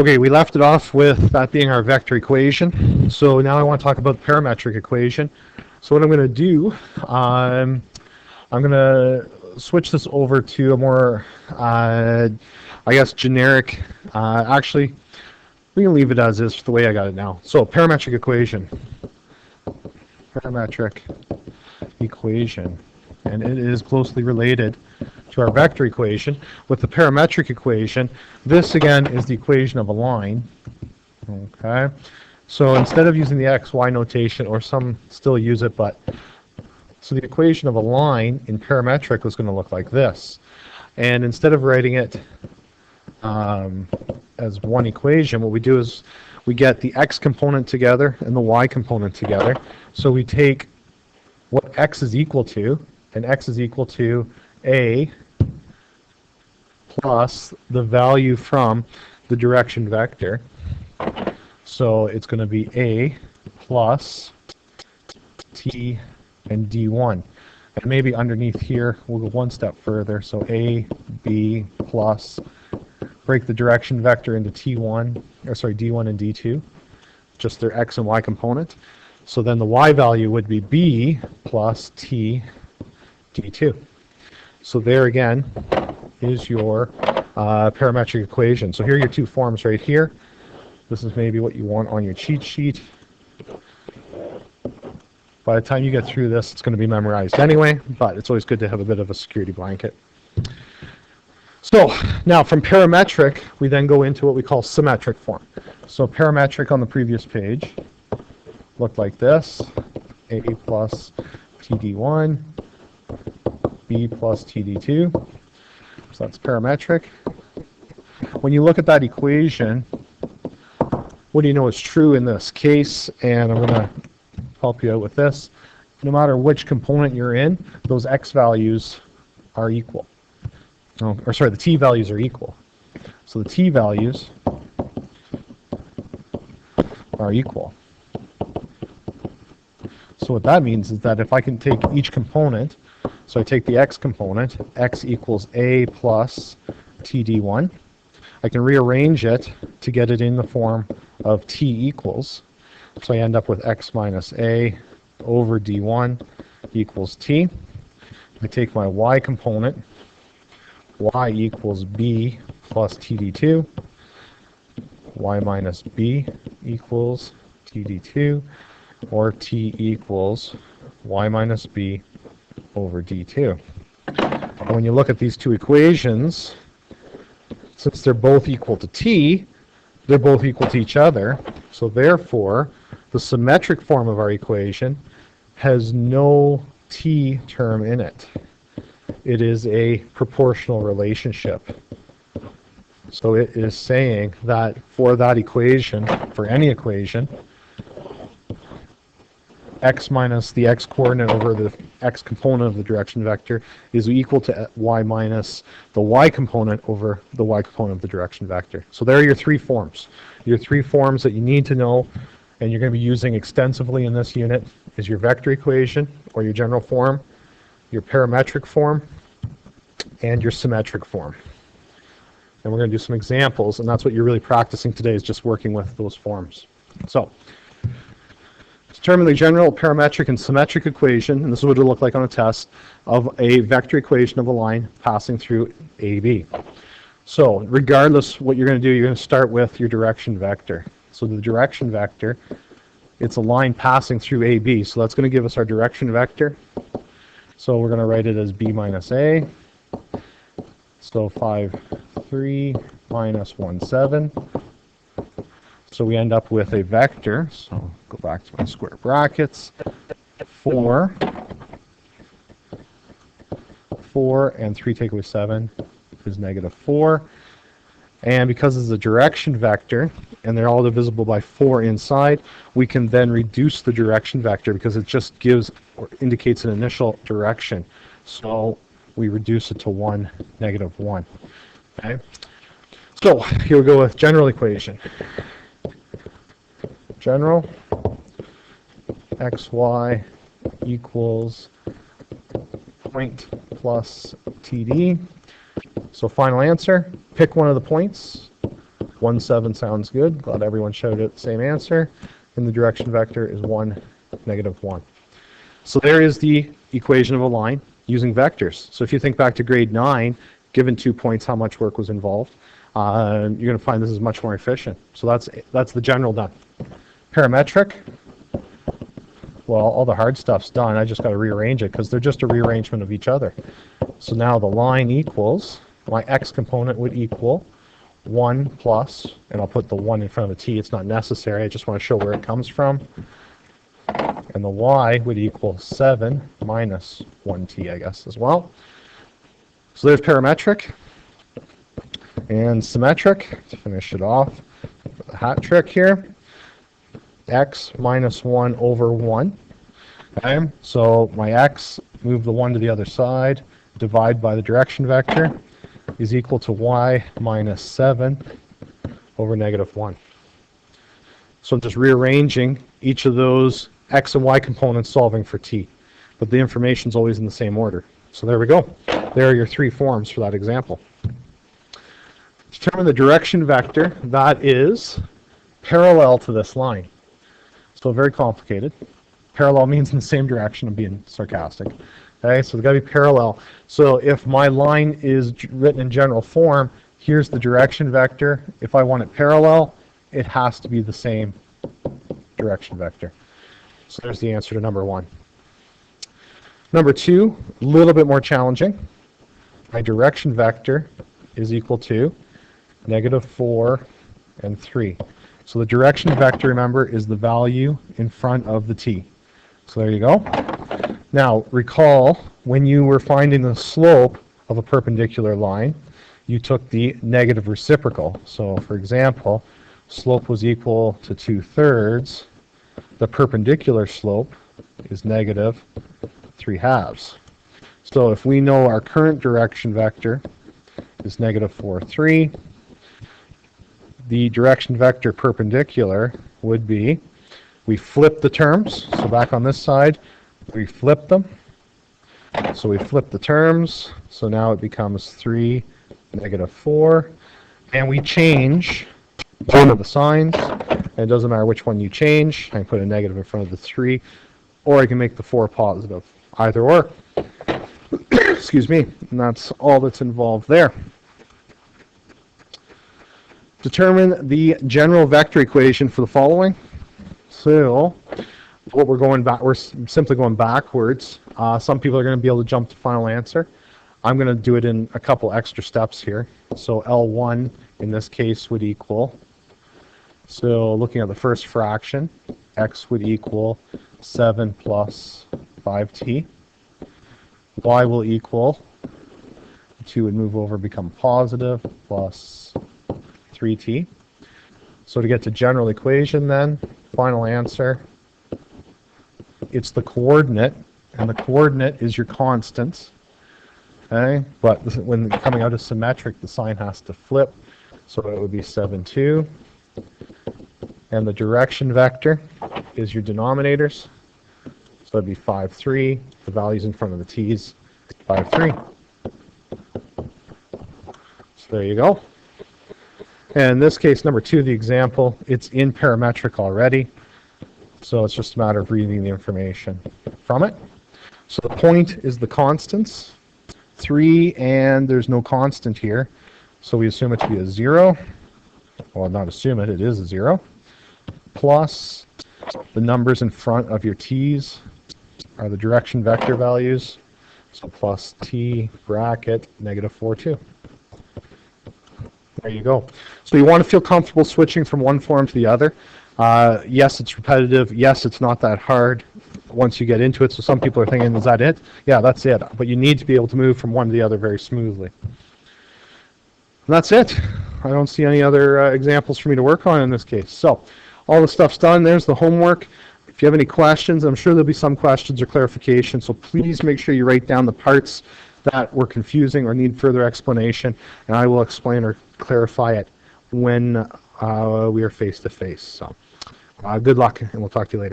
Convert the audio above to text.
Okay, we left it off with that being our vector equation. So now I want to talk about the parametric equation. So what I'm going to do, I'm going to switch this over to a more, I guess, generic. Actually, we can leave it as is the way I got it now. So parametric equation. Parametric equation. And it is closely related to our vector equation. With the parametric equation, this again is the equation of a line. Okay, so instead of using the xy notation, or some still use it, but so the equation of a line in parametric was going to look like this. And instead of writing it as one equation, what we do is we get the x component together and the y component together. So we take what x is equal to, and x is equal to a plus the value from the direction vector. So it's going to be a plus t and d1. And maybe underneath here, we'll go one step further. So a, b plus, break the direction vector into t1, or sorry, d1 and d2, just their x and y component. So then the y value would be b plus t d2. So there again is your parametric equation. So here are your two forms right here. This is maybe what you want on your cheat sheet. By the time you get through this, it's going to be memorized anyway, but it's always good to have a bit of a security blanket. So now from parametric, we then go into what we call symmetric form. So parametric on the previous page looked like this: a plus td1, b plus td2. So that's parametric. When you look at that equation, what do you know is true in this case? And I'm going to help you out with this. No matter which component you're in, those x values are equal. Oh, or sorry, the t values are equal. So the t values are equal. So what that means is that if I can take each component, so I take the x component, x equals a plus td1, I can rearrange it to get it in the form of t equals. So I end up with x minus a over d1 equals t. I take my y component, y equals b plus td2, y minus b equals td2, or t equals y minus b over d2. And when you look at these two equations, since they're both equal to t, they're both equal to each other. So therefore, the symmetric form of our equation has no t term in it. It is a proportional relationship. So it is saying that for that equation, for any equation, x minus the x coordinate over the x component of the direction vector is equal to y minus the y component over the y component of the direction vector. So there are your three forms. Your three forms that you need to know and you're going to be using extensively in this unit is your vector equation, or your general form, your parametric form, and your symmetric form. And we're going to do some examples, and that's what you're really practicing today, is just working with those forms. So determine the general parametric and symmetric equation, and this is what it'll look like on a test, of a vector equation of a line passing through AB. So regardless what you're going to do, you're going to start with your direction vector. So the direction vector, it's a line passing through AB, so that's going to give us our direction vector. So we're going to write it as b minus a. So 5, 3 minus 1, 7. So we end up with a vector, so go back to my square brackets, 4, and 3 take away 7 is negative 4. And because it's a direction vector, and they're all divisible by 4 inside, we can then reduce the direction vector because it just gives or indicates an initial direction. So we reduce it to 1, negative 1. Okay? So here we go with general equation. General xy equals point plus td. So final answer, pick one of the points, 1, 7 sounds good. Glad everyone showed it the same answer. And the direction vector is 1, negative 1. So there is the equation of a line using vectors. So if you think back to grade 9, given 2 points, how much work was involved, you're going to find this is much more efficient. So that's the general done. Parametric, well, all the hard stuff's done. I just got to rearrange it because they're just a rearrangement of each other. So now the line equals, my x component would equal 1 plus, and I'll put the 1 in front of the t. It's not necessary. I just want to show where it comes from. And the y would equal 7 minus 1t, I guess, as well. So there's parametric. And symmetric, to finish it off, the hat trick here, x minus 1 over 1. Okay, so my x, move the 1 to the other side, divide by the direction vector, is equal to y minus 7 over negative 1. So I'm just rearranging each of those x and y components solving for t. But the information's always in the same order. So there we go. There are your 3 forms for that example. Determine the direction vector that is parallel to this line. So very complicated. Parallel means in the same direction. I'm being sarcastic. Okay, so it's got to be parallel. So if my line is written in general form, here's the direction vector. If I want it parallel, it has to be the same direction vector. So there's the answer to number 1. Number 2, a little bit more challenging. My direction vector is equal to negative 4 and 3. So the direction vector, remember, is the value in front of the t. So there you go. Now, recall when you were finding the slope of a perpendicular line, you took the negative reciprocal. So, for example, slope was equal to 2/3. The perpendicular slope is negative 3/2. So if we know our current direction vector is negative 4, 3, the direction vector perpendicular would be, we flip the terms, so back on this side, we flip them. So we flip the terms, so now it becomes 3, negative 4, and we change one of the signs, and it doesn't matter which one you change. I can put a negative in front of the 3, or I can make the 4 positive, either or. Excuse me, and that's all that's involved there. Determine the general vector equation for the following. So what we're simply going backwards. Some people are going to be able to jump to final answer. I'm going to do it in a couple extra steps here. So L1 in this case would equal, so looking at the first fraction, x would equal 7 plus 5t. Y will equal, 2 would move over, become positive, plus 3t. So to get to general equation then, final answer, it's the coordinate, and the coordinate is your constants. Okay, but when coming out of symmetric, the sign has to flip, so it would be 7, 2. And the direction vector is your denominators, so it'd be 5, 3. The values in front of the t's, 5, 3. So there you go. And in this case, number 2, the example, it's in parametric already, so it's just a matter of reading the information from it. So the point is the constants, 3, and there's no constant here, so we assume it to be a 0. Well, not assume it, it is a 0. Plus the numbers in front of your t's are the direction vector values, so plus t bracket negative 4, 2. There you go. So you want to feel comfortable switching from one form to the other. Yes, it's repetitive. Yes, it's not that hard once you get into it. So some people are thinking, is that it? Yeah, that's it. But you need to be able to move from one to the other very smoothly. And that's it. I don't see any other examples for me to work on in this case. So all the stuff's done. There's the homework. If you have any questions, I'm sure there'll be some questions or clarification. So please make sure you write down the parts that were confusing or need further explanation, and I will explain or clarify it when we are face to face. So good luck, and we'll talk to you later.